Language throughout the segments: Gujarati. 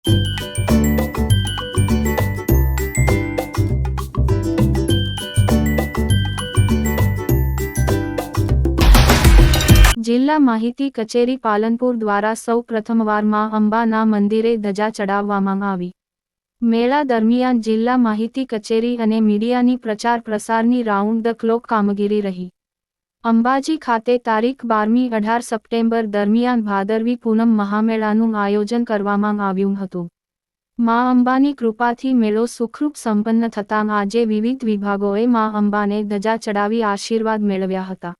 જિલ્લા માહિતી કચેરી પાલનપુર દ્વારા સૌ પ્રથમવાર માં અંબાના મંદિરે ધજા ચડાવવામાં આવી. મેળા દરમિયાન જિલ્લા માહિતી કચેરી અને મીડિયાની પ્રચાર પ્રસારની રાઉન્ડ ધ ક્લોક કામગીરી રહી. અંબાજી ખાતે તારીખ 12-18 સપ્ટેમ્બર દરમિયાન ભાદરવી પૂનમ મહામેળાનું આયોજન કરવામાં આવ્યું હતું. મા અંબાની કૃપાથી મેળો સુખરૂપ સંપન્ન થતાં આજે વિવિધ વિભાગોએ મા અંબાને ધજા ચડાવી આશીર્વાદ મેળવ્યા હતા.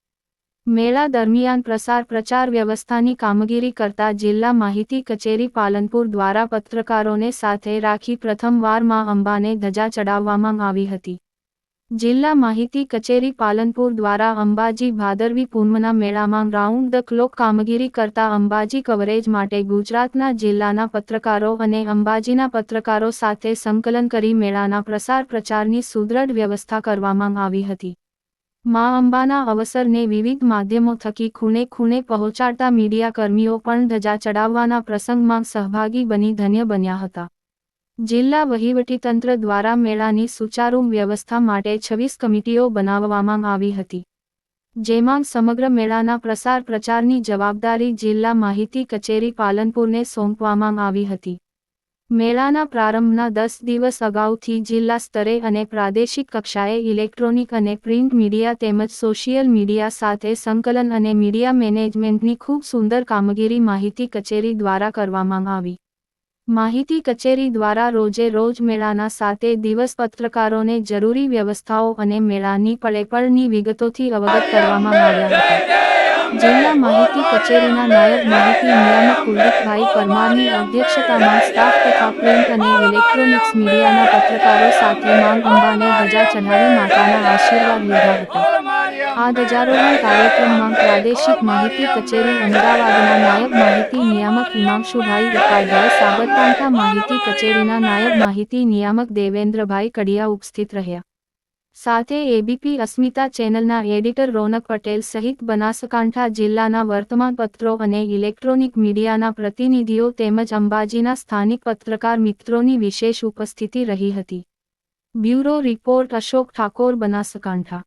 મેળા દરમિયાન પ્રચાર વ્યવસ્થાની કામગીરી કરતા જિલ્લા માહિતી કચેરી પાલનપુર દ્વારા પત્રકારોને સાથે રાખી પ્રથમવાર મા અંબાને ધજા ચડાવવામાં આવી હતી. જિલ્લા માહિતી કચેરી પાલનપુર દ્વારા અંબાજી ભાદરવી પૂનમના મેળામાં રાઉન્ડ ધ ક્લોક કામગીરી કરતા અંબાજી કવરેજ માટે ગુજરાતના જિલ્લાના પત્રકારો અને અંબાજીના પત્રકારો સાથે સંકલન કરી મેળાના પ્રચારની સુદૃઢ વ્યવસ્થા કરવામાં આવી હતી. મા અંબાના અવસરને વિવિધ માધ્યમો થકી ખૂણે ખૂણે પહોંચાડતા મીડિયાકર્મીઓ પણ ધજા ચડાવવાના પ્રસંગમાં સહભાગી બની ધન્ય બન્યા હતા. જિલ્લા વહીવટીતંત્ર દ્વારા મેળાની સુચારુ વ્યવસ્થા માટે 26 કમિટીઓ બનાવવામાં આવી હતી. જેમાં સમગ્ર મેળાના પ્રચારની જવાબદારી જિલ્લા માહિતી કચેરી પાલનપુરને સોંપવામાં આવી હતી. મેળાના પ્રારંભના 10 દિવસ અગાઉથી જિલ્લા સ્તરે અને પ્રાદેશિક કક્ષાએ ઇલેક્ટ્રોનિક અને પ્રિન્ટ મીડિયા તેમજ સોશિયલ મીડિયા સાથે સંકલન અને મીડિયા મેનેજમેન્ટની ખૂબ સુંદર કામગીરી માહિતી કચેરી દ્વારા કરવામાં આવી. માહિતી કચેરી દ્વારા રોજે રોજ મેળાના 7 દિવસ પત્રકારોને જરૂરી વ્યવસ્થાઓ અને મેળાની પળેપળની વિગતોથી અવગત કરવામાં આવ્યા હતા. જિલ્લા માહિતી કચેરીના નાયબ માહિતી નિયામક કુલદીપભાઈ પરમારની અધ્યક્ષતામાં સ્ટાફ તથા પ્રિન્ટ અને ઇલેક્ટ્રોનિક્સ મીડિયાના પત્રકારો સાથે મા અંબાને ધજા ચઢાવી માતાના આશીર્વાદ લીધા હતા. આ ધ્વજારોહણ કાર્યક્રમમાં પ્રાદેશિક માહિતી કચેરી અમદાવાદના નાયબ માહિતી નિયામક હિમાંશુભાઈ ઉપાધ્યાય, સાબરકાંઠા માહિતી કચેરીના નાયબ માહિતી નિયામક દેવેન્દ્રભાઈ કડિયા ઉપસ્થિત રહ્યા. સાથે એબીપી અસ્મિતા ચેનલના એડિટર રોનક પટેલ સહિત બનાસકાંઠા જિલ્લાના વર્તમાનપત્રો અને ઇલેક્ટ્રોનિક મીડિયાના પ્રતિનિધિઓ તેમજ અંબાજીના સ્થાનિક પત્રકાર મિત્રોની વિશેષ ઉપસ્થિતિ રહી હતી. Bureau report Ashok Thakor, Banaskantha.